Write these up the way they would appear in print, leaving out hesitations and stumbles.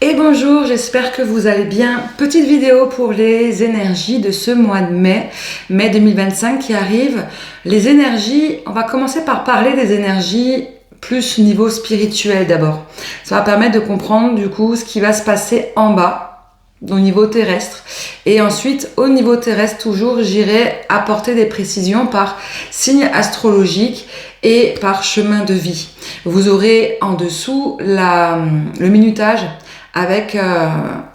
Et bonjour, j'espère que vous allez bien. Petite vidéo pour les énergies de ce mois de mai 2025 qui arrive. Les énergies, on va commencer par parler des énergies plus niveau spirituel d'abord. Ça va permettre de comprendre du coup ce qui va se passer en bas, au niveau terrestre. Et ensuite, au niveau terrestre, toujours, j'irai apporter des précisions par signe astrologique et par chemin de vie. Vous aurez en dessous le minutage avec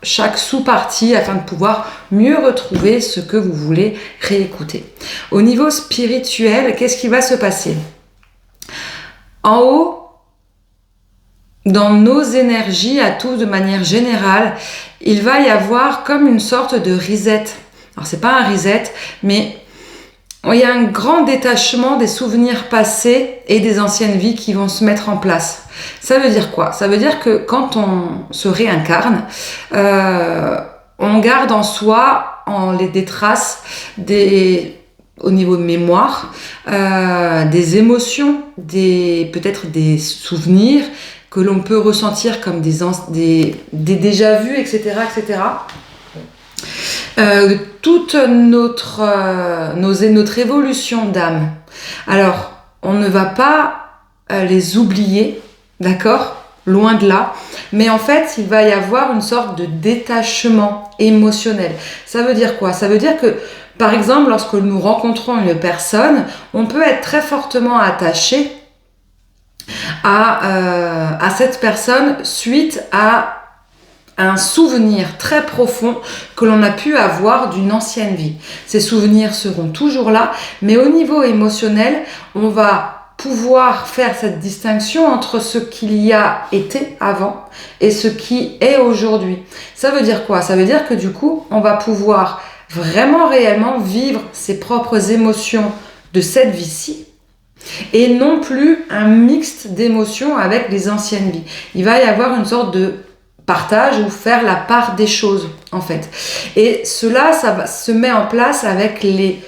chaque sous-partie afin de pouvoir mieux retrouver ce que vous voulez réécouter. Au niveau spirituel, qu'est-ce qui va se passer? En haut, dans nos énergies à tous de manière générale, il va y avoir comme une sorte de reset. Alors c'est pas un reset, mais il y a un grand détachement des souvenirs passés et des anciennes vies qui vont se mettre en place. Ça veut dire quoi? Ça veut dire que quand on se réincarne, on garde en soi des traces, au niveau de mémoire, des émotions, peut-être des souvenirs que l'on peut ressentir comme des déjà-vus, etc., etc. Toute notre évolution d'âme. Alors, on ne va pas les oublier, d'accord? Loin de là. Mais en fait, il va y avoir une sorte de détachement émotionnel. Ça veut dire quoi? Ça veut dire que, par exemple, lorsque nous rencontrons une personne, on peut être très fortement attaché à cette personne suite à un souvenir très profond que l'on a pu avoir d'une ancienne vie. Ces souvenirs seront toujours là, mais au niveau émotionnel, on va pouvoir faire cette distinction entre ce qu'il y a été avant et ce qui est aujourd'hui. Ça veut dire quoi? Ça veut dire que du coup, on va pouvoir vraiment réellement vivre ses propres émotions de cette vie-ci et non plus un mixte d'émotions avec les anciennes vies. Il va y avoir une sorte de partage ou faire la part des choses en fait. Et cela, ça se met en place avec les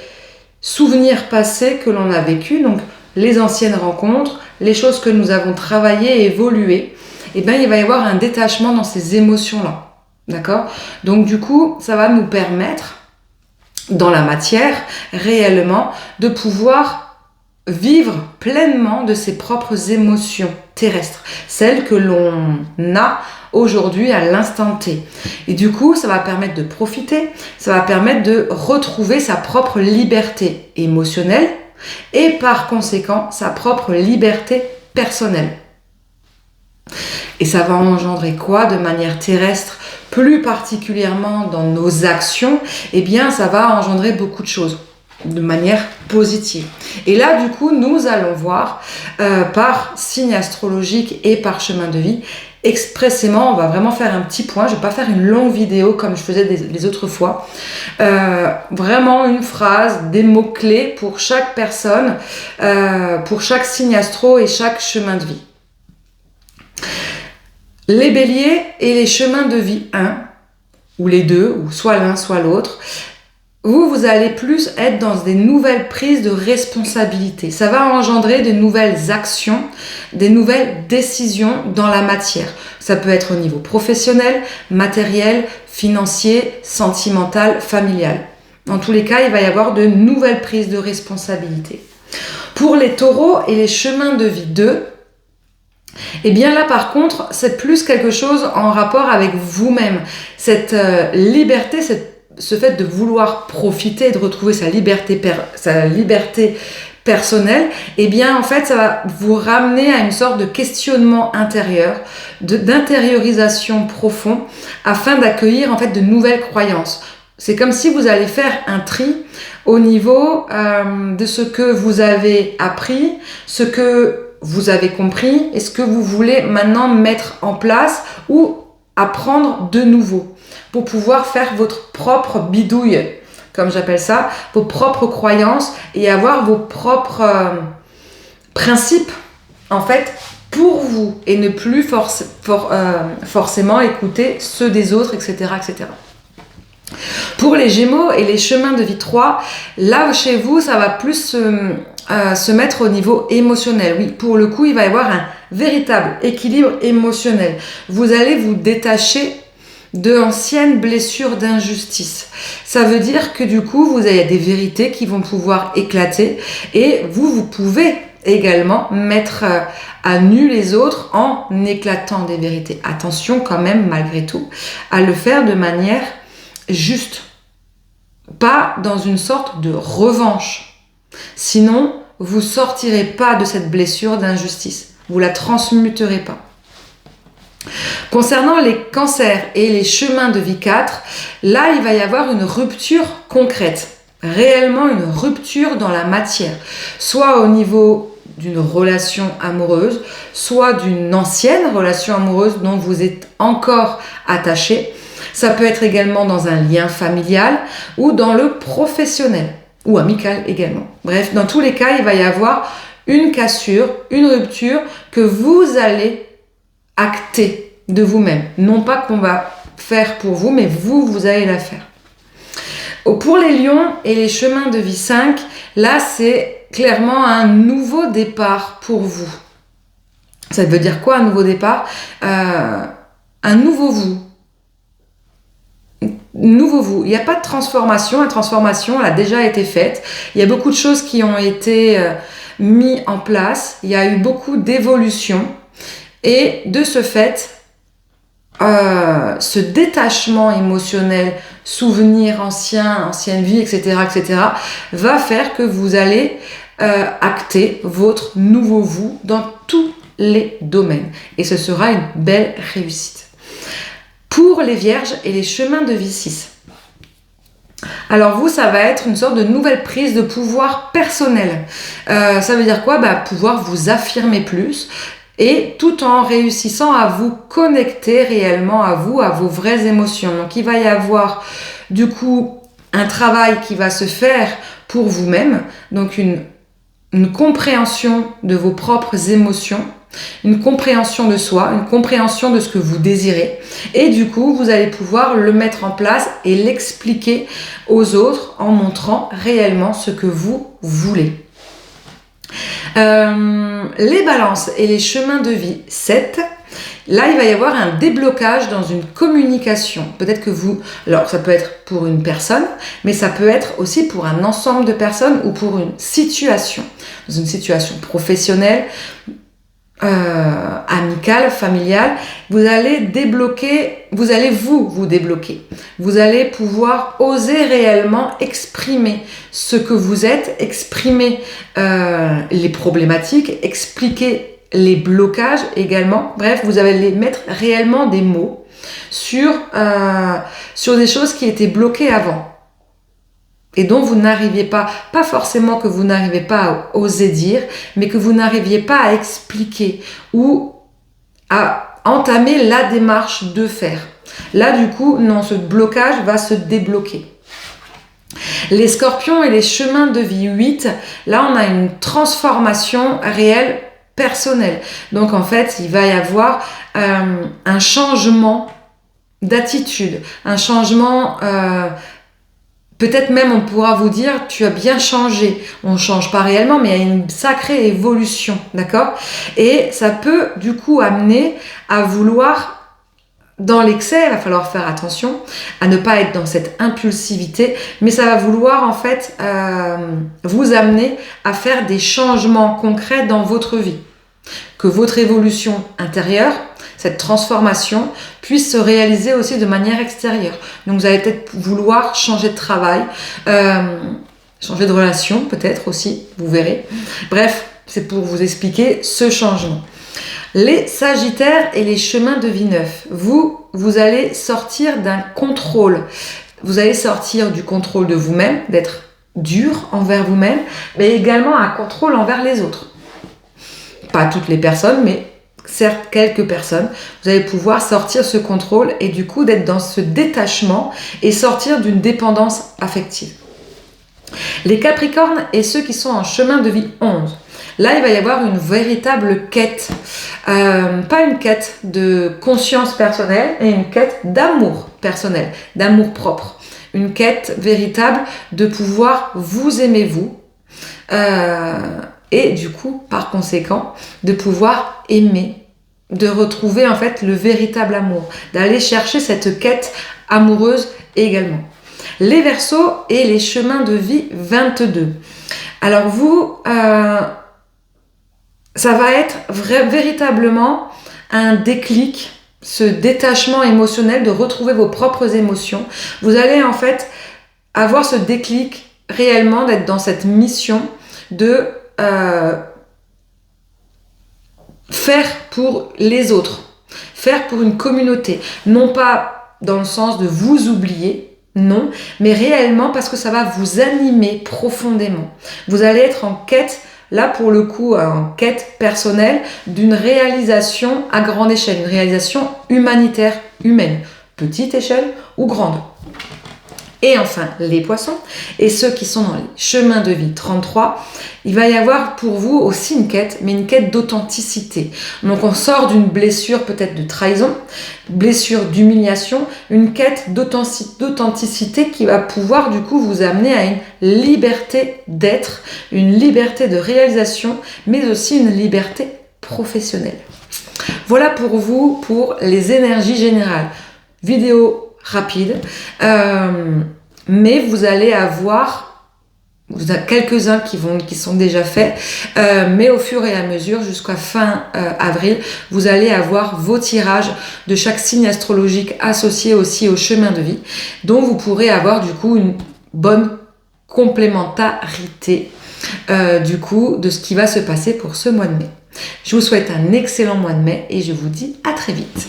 souvenirs passés que l'on a vécus, donc les anciennes rencontres, les choses que nous avons travaillées et évoluées. Et bien il va y avoir un détachement dans ces émotions-là. D'accord? Donc du coup, ça va nous permettre, dans la matière, réellement, de pouvoir vivre pleinement de ses propres émotions terrestres, celles que l'on a aujourd'hui à l'instant T. Et du coup, ça va permettre de profiter, ça va permettre de retrouver sa propre liberté émotionnelle et par conséquent sa propre liberté personnelle. Et ça va engendrer quoi de manière terrestre, plus particulièrement dans nos actions? Eh bien, ça va engendrer beaucoup de choses de manière positive. Et là, du coup, nous allons voir par signe astrologique et par chemin de vie, expressément, on va vraiment faire un petit point. Je ne vais pas faire une longue vidéo comme je faisais les autres fois. Vraiment une phrase, des mots-clés pour chaque personne, pour chaque signe astro et chaque chemin de vie. Les béliers et les chemins de vie 1, ou les deux, ou soit l'un, soit l'autre, vous allez plus être dans des nouvelles prises de responsabilité. Ça va engendrer de nouvelles actions, des nouvelles décisions dans la matière. Ça peut être au niveau professionnel, matériel, financier, sentimental, familial. Dans tous les cas, il va y avoir de nouvelles prises de responsabilité. Pour les taureaux et les chemins de vie 2, et bien là par contre, c'est plus quelque chose en rapport avec vous-même. Cette liberté, ce fait de vouloir profiter et de retrouver sa liberté personnelle, eh bien en fait ça va vous ramener à une sorte de questionnement intérieur, d'intériorisation profonde afin d'accueillir en fait de nouvelles croyances. C'est comme si vous allez faire un tri au niveau de ce que vous avez appris, ce que vous avez compris et ce que vous voulez maintenant mettre en place ou apprendre de nouveau pour pouvoir faire votre propre bidouille, comme j'appelle ça, vos propres croyances et avoir vos propres principes, en fait, pour vous et ne plus forcément écouter ceux des autres, etc., etc. Pour les Gémeaux et les chemins de vie 3, là chez vous, ça va plus se mettre au niveau émotionnel. Oui, pour le coup, il va y avoir véritable équilibre émotionnel. Vous allez vous détacher de anciennes blessures d'injustice. Ça veut dire que du coup, vous avez des vérités qui vont pouvoir éclater et vous pouvez également mettre à nu les autres en éclatant des vérités. Attention quand même, malgré tout, à le faire de manière juste. Pas dans une sorte de revanche. Sinon, vous sortirez pas de cette blessure d'injustice. Vous la transmuterez pas. Concernant les cancers et les chemins de vie 4, là, il va y avoir une rupture concrète. Réellement une rupture dans la matière. Soit au niveau d'une relation amoureuse, soit d'une ancienne relation amoureuse dont vous êtes encore attaché. Ça peut être également dans un lien familial ou dans le professionnel ou amical également. Bref, dans tous les cas, il va y avoir une cassure, une rupture que vous allez acter de vous-même. Non pas qu'on va faire pour vous, mais vous allez la faire. Pour les lions et les chemins de vie 5, là, c'est clairement un nouveau départ pour vous. Ça veut dire quoi, un nouveau départ? Un nouveau vous. Nouveau vous. Il n'y a pas de transformation. La transformation, elle a déjà été faite. Il y a beaucoup de choses qui ont été mises en place. Il y a eu beaucoup d'évolution. Et de ce fait, ce détachement émotionnel, souvenirs anciens, ancienne vie, etc., va faire que vous allez acter votre nouveau vous dans tous les domaines. Et ce sera une belle réussite. Pour les vierges et les chemins de vie 6. Alors vous, ça va être une sorte de nouvelle prise de pouvoir personnel. Ça veut dire quoi? Pouvoir vous affirmer plus et tout en réussissant à vous connecter réellement à vous, à vos vraies émotions. Donc il va y avoir du coup un travail qui va se faire pour vous-même, donc une compréhension de vos propres émotions, une compréhension de soi, une compréhension de ce que vous désirez. Et du coup, vous allez pouvoir le mettre en place et l'expliquer aux autres en montrant réellement ce que vous voulez. Les balances et les chemins de vie 7, là il va y avoir un déblocage dans une communication. Peut-être que alors ça peut être pour une personne, mais ça peut être aussi pour un ensemble de personnes ou pour une situation. Dans une situation professionnelle, amicale, familiale, vous allez vous débloquer. Vous allez pouvoir oser réellement exprimer ce que vous êtes, exprimer les problématiques, expliquer les blocages également. Bref, vous allez mettre réellement des mots sur des choses qui étaient bloquées avant. Et dont vous n'arriviez pas forcément que vous n'arrivez pas à oser dire, mais que vous n'arriviez pas à expliquer ou à entamer la démarche de faire. Là, du coup, non, ce blocage va se débloquer. Les scorpions et les chemins de vie 8, là, on a une transformation réelle personnelle. Donc, en fait, il va y avoir un changement d'attitude, un changement... peut-être même on pourra vous dire tu as bien changé. On ne change pas réellement, mais il y a une sacrée évolution, d'accord? Et ça peut du coup amener à vouloir, dans l'excès, il va falloir faire attention à ne pas être dans cette impulsivité, mais ça va vouloir en fait vous amener à faire des changements concrets dans votre vie. Que votre évolution intérieure, cette transformation puisse se réaliser aussi de manière extérieure. Donc vous allez peut-être vouloir changer de travail, changer de relation peut-être aussi, vous verrez. Bref, c'est pour vous expliquer ce changement. Les Sagittaires et les chemins de vie 9. Vous allez sortir d'un contrôle. Vous allez sortir du contrôle de vous-même, d'être dur envers vous-même, mais également un contrôle envers les autres. Pas toutes les personnes, mais certes quelques personnes. Vous allez pouvoir sortir ce contrôle et du coup d'être dans ce détachement et sortir d'une dépendance affective. Les Capricornes et ceux qui sont en chemin de vie 11. Là, il va y avoir une véritable quête. Pas une quête de conscience personnelle, mais une quête d'amour personnel, d'amour propre. Une quête véritable de pouvoir vous aimer vous. et du coup, par conséquent, de pouvoir aimer, de retrouver en fait le véritable amour, d'aller chercher cette quête amoureuse également. Les Verseaux et les chemins de vie 22. Alors vous, ça va être véritablement un déclic, ce détachement émotionnel, de retrouver vos propres émotions. Vous allez en fait avoir ce déclic réellement d'être dans cette mission de faire pour les autres, faire pour une communauté, non pas dans le sens de vous oublier, non, mais réellement parce que ça va vous animer profondément. Vous allez être en quête, là pour le coup, en quête personnelle d'une réalisation à grande échelle, une réalisation humanitaire, humaine, petite échelle ou grande. Et enfin, les Poissons, et ceux qui sont dans les chemins de vie 33, il va y avoir pour vous aussi une quête, mais une quête d'authenticité. Donc on sort d'une blessure peut-être de trahison, blessure d'humiliation, une quête d'authenticité qui va pouvoir du coup vous amener à une liberté d'être, une liberté de réalisation, mais aussi une liberté professionnelle. Voilà pour vous, pour les énergies générales. Vidéo rapide, mais vous allez avoir quelques-uns qui sont déjà faits, mais au fur et à mesure, jusqu'à fin avril, vous allez avoir vos tirages de chaque signe astrologique associé aussi au chemin de vie, dont vous pourrez avoir du coup une bonne complémentarité du coup de ce qui va se passer pour ce mois de mai. Je vous souhaite un excellent mois de mai et je vous dis à très vite.